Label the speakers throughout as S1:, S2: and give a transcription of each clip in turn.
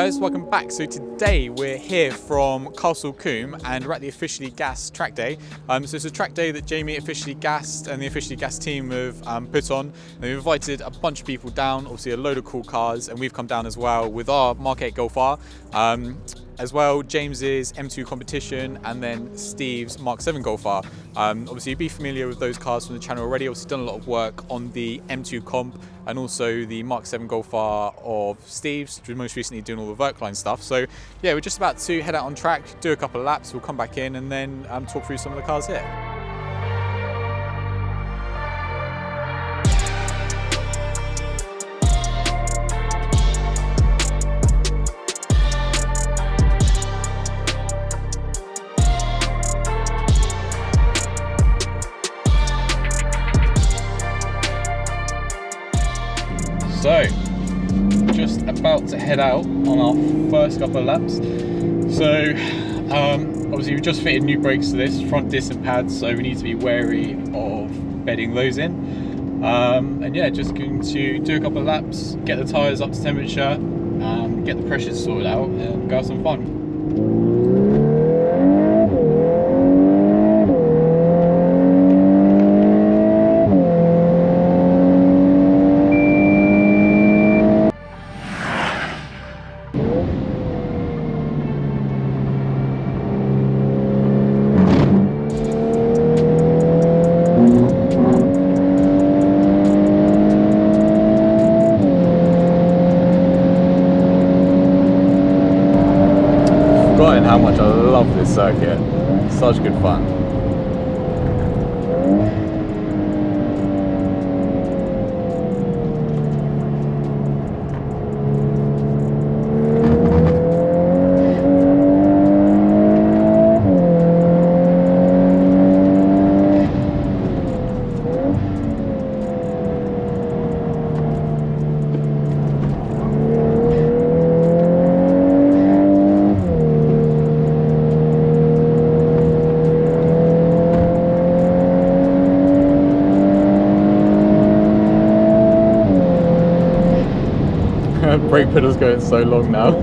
S1: guys, welcome back. So today we're here from Castle Coombe and we're at the Officially Gassed track day. So it's a track day that Jamie Officially Gassed and the Officially Gassed team have put on. And we've invited a bunch of people down, obviously a load of cool cars, and we've come down as well with our MK8 Golf R. As well, James's M2 competition and then Steve's Mark 7 Golf R. Obviously you'd be familiar with those cars from the channel already. Obviously done a lot of work on the M2 Combe and also the Mark 7 Golf R of Steve's, most recently doing all the Verkline stuff. So yeah, we're just about to head out on track, do a couple of laps, we'll come back in and then talk through some of the cars here. So, just about to head out on our first couple of laps. So, obviously we've just fitted new brakes to this, front disc and pads, so we need to be wary of bedding those in. And yeah, just going to do a couple of laps, get the tyres up to temperature, get the pressures sorted out and go have some fun. How much I love this circuit. Such good fun. Brake pedal's going so long now.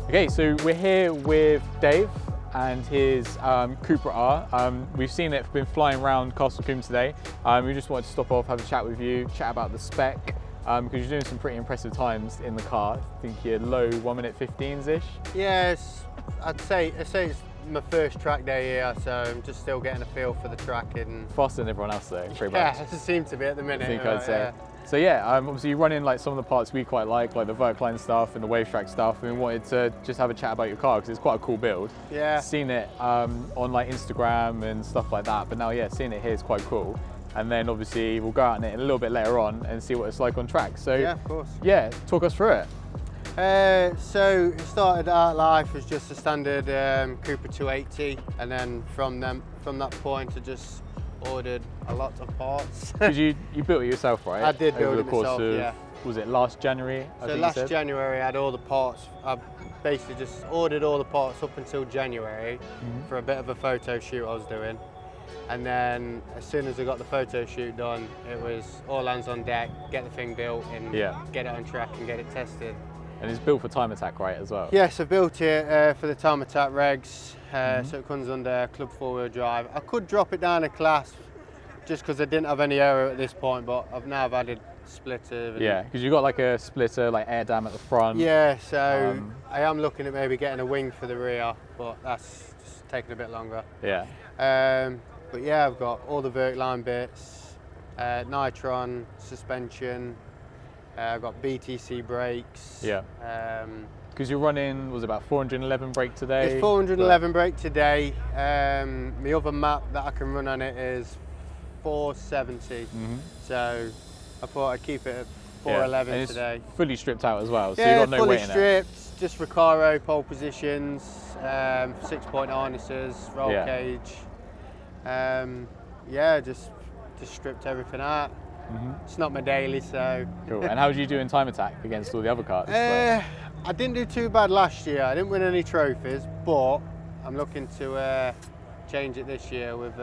S1: Okay, so we're here with Dave and his Cupra R. We've seen it been flying around Castle Coombe today. We just wanted to stop off, have a chat with you, chat about the spec, because you're doing some pretty impressive times in the car. I think you're low 1:15s-ish.
S2: Yes, I'd say it's my first track day here, so I'm just still getting a feel for the track. And
S1: faster than everyone else though, pretty much.
S2: Yeah, it seems to be at the minute.
S1: I think I'd say.
S2: Yeah.
S1: So yeah, obviously you run in like some of the parts we quite like the Verkline stuff and the wave track stuff, and we wanted to just have a chat about your car because it's quite a cool build.
S2: Yeah.
S1: Seen it on like Instagram and stuff like that, but now yeah, seeing it here is quite cool. And then obviously we'll go out in it a little bit later on and see what it's like on track. So
S2: yeah, of course. Yeah,
S1: talk us through it.
S2: So it started out life as just a standard Cupra 280, and then from that point I just ordered a lot of parts.
S1: Because you built it yourself, right?
S2: I did build it myself,
S1: yeah. Was it last January?
S2: So last January I had all the parts. I basically just ordered all the parts up until January for a bit of a photo shoot I was doing. And then as soon as I got the photo shoot done, it was all hands on deck, get the thing built and get it on track and get it tested.
S1: And it's built for Time Attack, right, as well?
S2: Yes, I built it for the Time Attack regs, so it comes under Club 4-wheel drive. I could drop it down a class just because I didn't have any aero at this point, but I've now added splitter.
S1: Yeah, because you've got like a splitter, like air dam at the front.
S2: Yeah, so I am looking at maybe getting a wing for the rear, but that's just taking a bit longer.
S1: Yeah.
S2: But yeah, I've got all the Vertline bits, Nitron suspension. I've got BTC brakes.
S1: Yeah. Because you're running, was it about 411 brake today?
S2: It's 411 brake today. My other map that I can run on it is 470. So I thought I'd keep it at 411
S1: and it's
S2: today.
S1: Fully stripped out as well, so
S2: Yeah,
S1: you've got no
S2: fully
S1: weight in it.
S2: stripped, just Recaro pole positions, 6-point harnesses, roll cage. Yeah, just stripped everything out. It's not my daily, so.
S1: Cool. And how did you do in time attack against all the other cars?
S2: I didn't do too bad last year. I didn't win any trophies, but I'm looking to change it this year with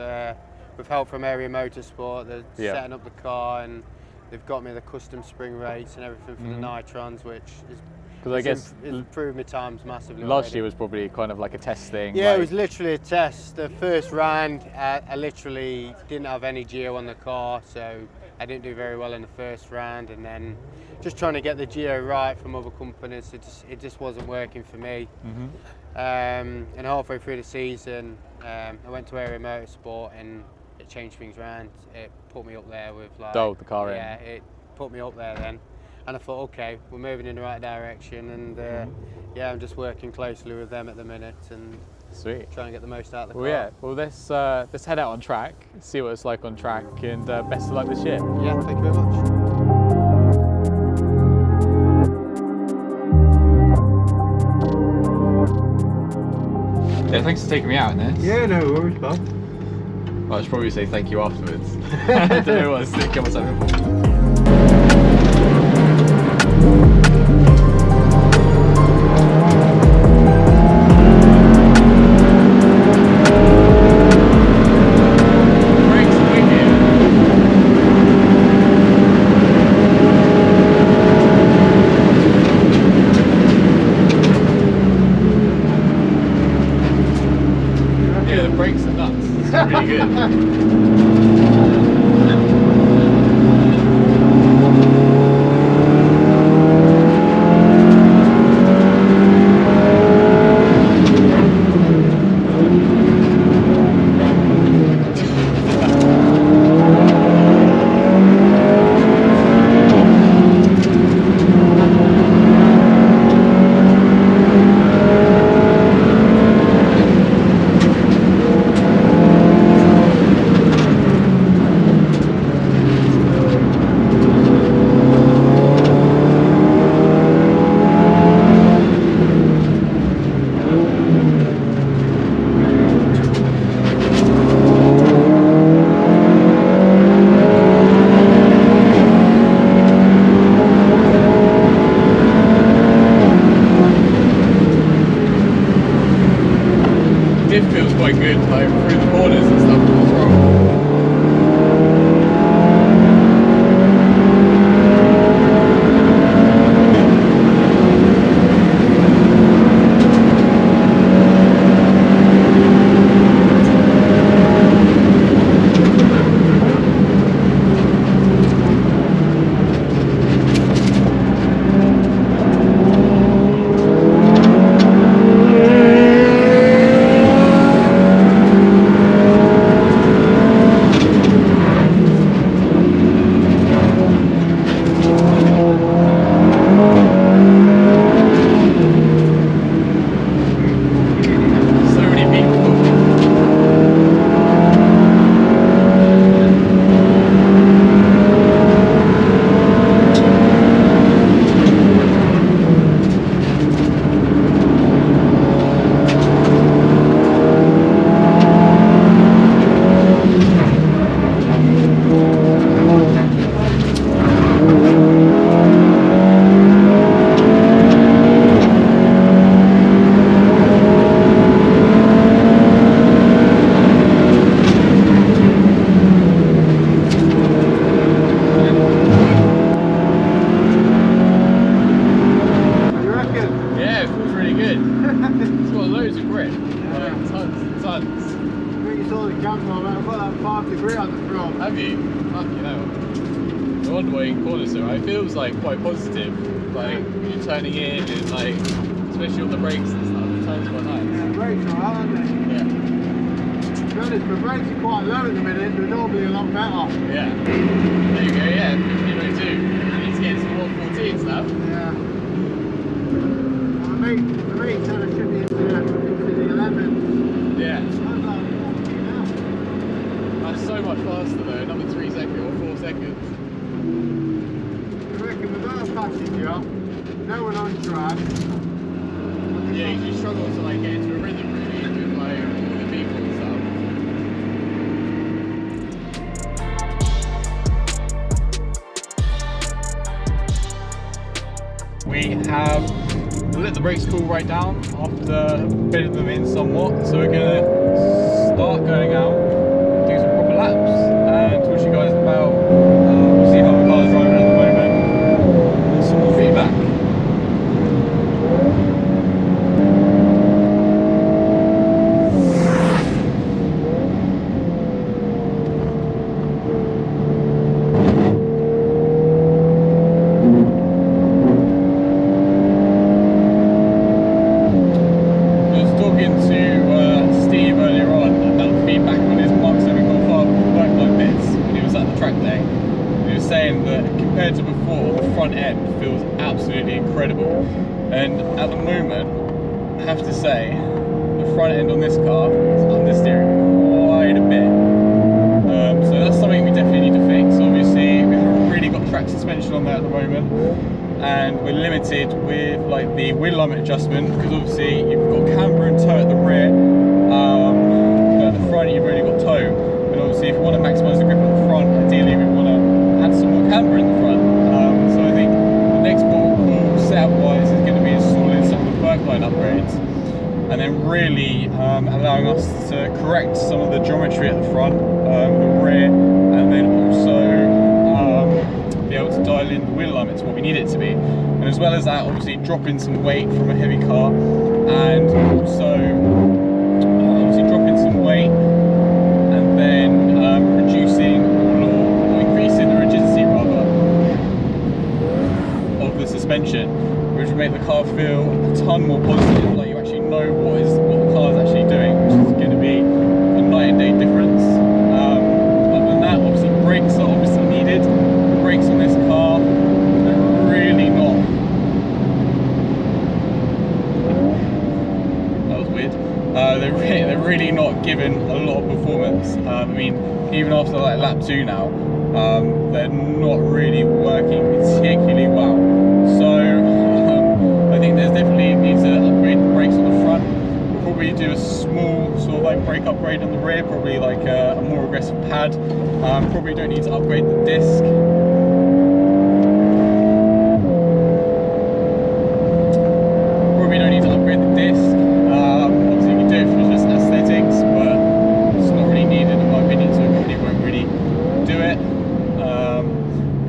S2: help from Area Motorsport. They're setting up the car, and they've got me the custom spring rates and everything for the Nitrons, which is.
S1: Because I guess
S2: it's improved my times massively.
S1: Last year was probably kind of like a test thing.
S2: Yeah, it was literally a test. The first round, I literally didn't have any geo on the car, so I didn't do very well in the first round, and then just trying to get the geo right from other companies, it just wasn't working for me. And halfway through the season, I went to Area Motorsport, and it changed things around. It put me up there with like.
S1: Doled the car in.
S2: Yeah, it put me up there then. And I thought, okay, we're moving in the right direction, and yeah, I'm just working closely with them at the minute and
S1: Sweet.
S2: trying to get the most out of the car.
S1: Well, yeah. Well, let's head out on track, see what it's like on track, and best of luck this year.
S2: Yeah, thank you very much.
S1: Yeah, thanks for taking me out in this.
S2: Yeah, no worries, Bob.
S1: Well, I should probably say thank you afterwards. I don't know what I was thinking myself. Pretty good. Diff feels quite good, like through the corners and stuff as well. Have you? Fucking hell. No wonder why you can call it so. It feels like quite positive. Like you're turning in and like, especially on the brakes and stuff. sounds quite nice.
S2: Yeah, the brakes are hard, aren't they?
S1: Yeah.
S2: To be honest, the brakes are quite low at the minute, they're normally a lot better.
S1: Yeah. There you go, yeah, 1502. You need to get some 114s now.
S2: Yeah. Well, the mate said I should be into the 11s.
S1: Yeah.
S2: I'm like 14 now.
S1: That's so much faster though, another 3 seconds or 4 seconds.
S2: I reckon without a passenger, no one on track.
S1: Yeah, you struggle to like get into a rhythm really with like all the people and stuff. We have let the brakes cool right down after bedding them in somewhat, so we're gonna start going out, do some proper laps, and talk to you guys about see how the car's driving at the moment, and some more feedback. Compared to before, the front end feels absolutely incredible, and at the moment I have to say the front end on this car is understeering quite a bit, so that's something we definitely need to fix. Obviously we haven't really got track suspension on there at the moment, and we're limited with like the wheel alignment adjustment, because obviously you've got camber and toe at the rear, but at the front you've only got toe, and obviously if you want to maximise the grip at the front, ideally we want to add some more camber in the front. So I think the next port of call setup wise is going to be installing some of the work line upgrades, and then really allowing us to correct some of the geometry at the front, the rear, and then also be able to dial in the wheel alignment to what we need it to be. And as well as that, obviously dropping some weight from a heavy car, and also obviously dropping some weight, and then reducing or increasing the rigidity rather of the suspension, which will make the car feel a ton more positive, like you actually know what the car is actually doing, which is going to be a night and day difference. Other than that, obviously brakes are obviously needed. The brakes on this car, they're really not. That was weird. They're really not giving a lot of performance. I mean, even after like lap 2 now, they're not really working particularly well. So I think there's definitely needs to upgrade the brakes on the front. We'll probably do a small sort of like brake upgrade on the rear, probably like a more aggressive pad. Probably don't need to upgrade the disc. Probably don't need to upgrade the disc. Obviously you can do it for just aesthetics, but it's not really needed in my opinion, so we probably won't really do it.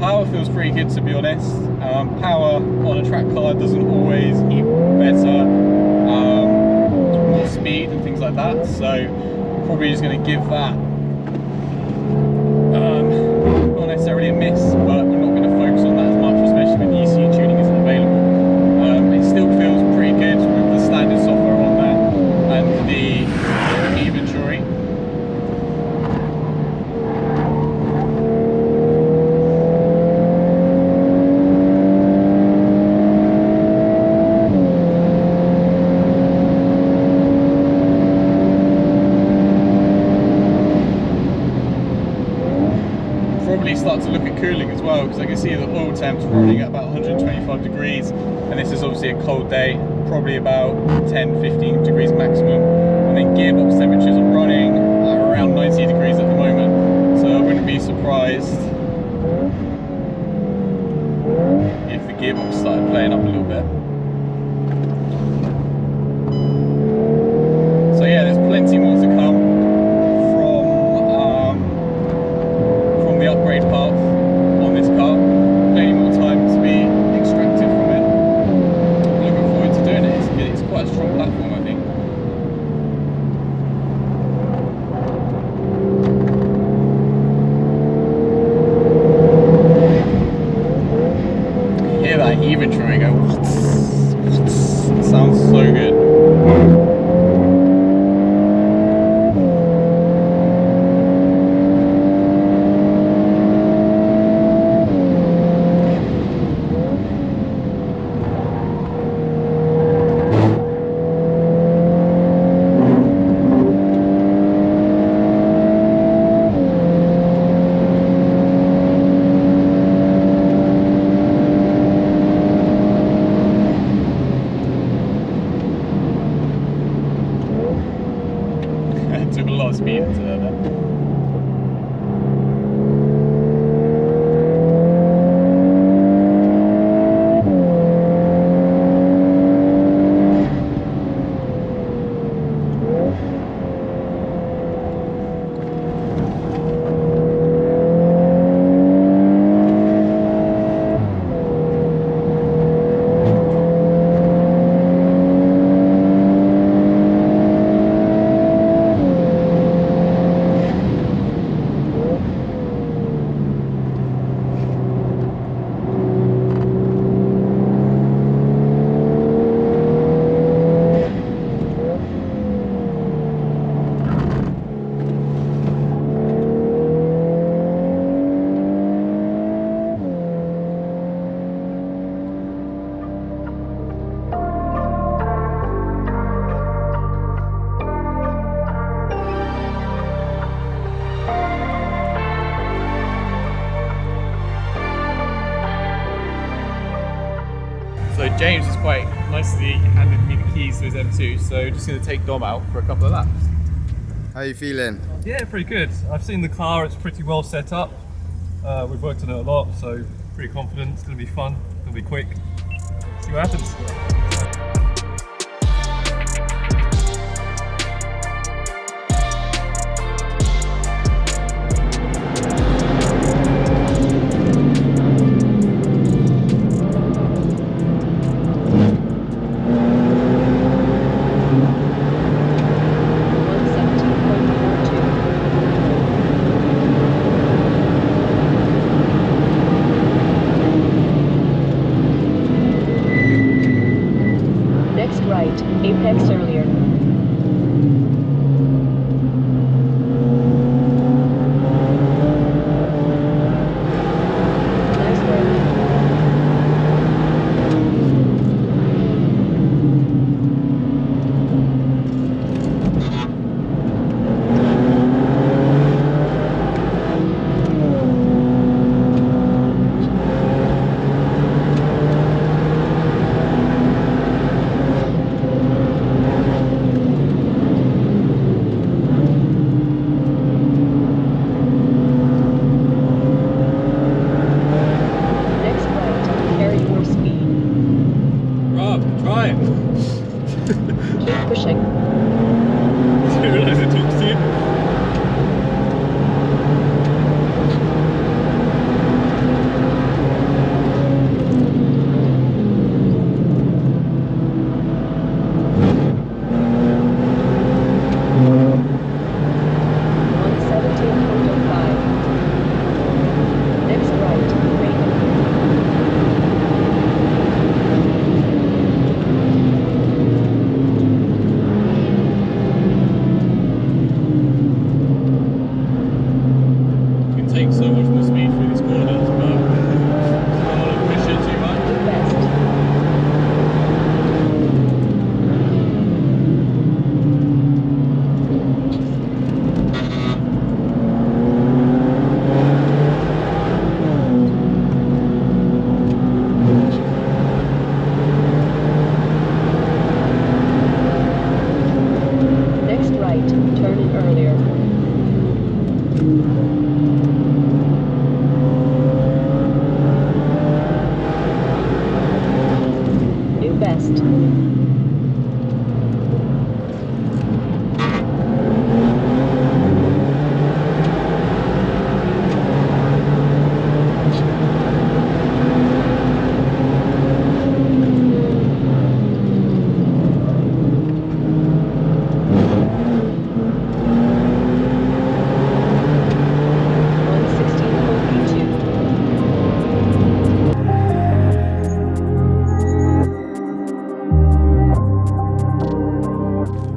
S1: Power feels pretty good, to be honest. Power on a track car doesn't always equal better, more speed and things like that, so probably just going to give that not necessarily a miss, but we're not going to focus on that as much, especially when the ECU tuning isn't available. It still feels pretty good with the standard software on there and the inventory. Start to look at cooling as well, because I can see the oil temps running at about 125 degrees, and this is obviously a cold day, probably about 10-15 degrees maximum, and then gearbox temperatures are running at around 90 degrees at the moment, so I wouldn't be surprised if the gearbox started playing up a little bit. So yeah, there's plenty more to come the upgrade path on this car. Plenty more time to be extracted from it. Looking forward to doing it. It's quite a strong platform, I think. Hear that even trying to go. James is quite nicely handed me the keys to his M2, so just going to take Dom out for a couple of laps.
S2: How are you feeling?
S3: Yeah, pretty good. I've seen the car, it's pretty well set up. We've worked on it a lot, so pretty confident. It's going to be fun, it's going to be quick. See what happens.
S4: Apex earlier. Nice work. Keep pushing.
S3: Did you realise it talks to you?
S1: Take so much more speed through these corners, but I don't want to push it too much.
S4: Next right, turn in earlier. Best.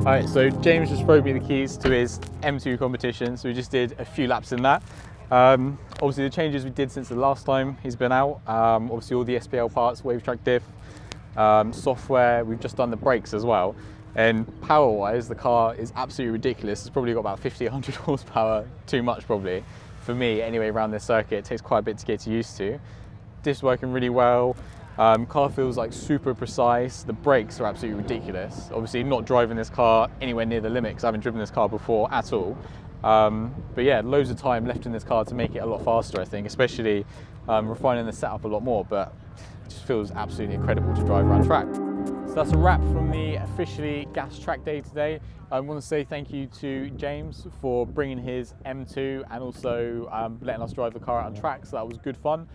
S1: Alright, so James just threw me the keys to his M2 competition, so we just did a few laps in that. Obviously the changes we did since the last time he's been out, obviously all the SPL parts, wave track diff, software, we've just done the brakes as well. And power wise, the car is absolutely ridiculous. It's probably got about 50, 100 horsepower, too much probably. For me, anyway, around this circuit, it takes quite a bit to get used to. Diff's working really well. Car feels like super precise. The brakes are absolutely ridiculous. Obviously not driving this car anywhere near the limit because I haven't driven this car before at all. But yeah, loads of time left in this car to make it a lot faster, I think, especially refining the setup a lot more, but it just feels absolutely incredible to drive around track. So that's a wrap from the officially gas track day today. I want to say thank you to James for bringing his M2 and also letting us drive the car out on track, so that was good fun.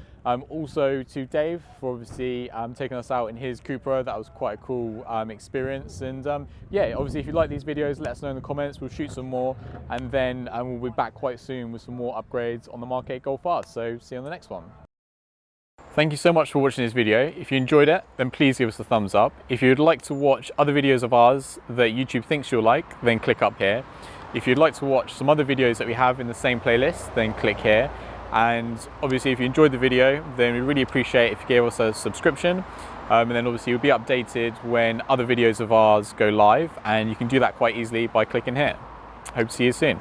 S1: Also to Dave for obviously taking us out in his Cupra. That was quite a cool experience. And yeah, obviously if you like these videos, let us know in the comments. We'll shoot some more, and then we'll be back quite soon with some more upgrades on the Mark 8 Golf R. So see you on the next one. Thank you so much for watching this video. If you enjoyed it, then please give us a thumbs up. If you'd like to watch other videos of ours that YouTube thinks you'll like, then click up here. If you'd like to watch some other videos that we have in the same playlist, then click here. And obviously if you enjoyed the video, then we really appreciate if you gave us a subscription. And then obviously you'll be updated when other videos of ours go live, and you can do that quite easily by clicking here. Hope to see you soon.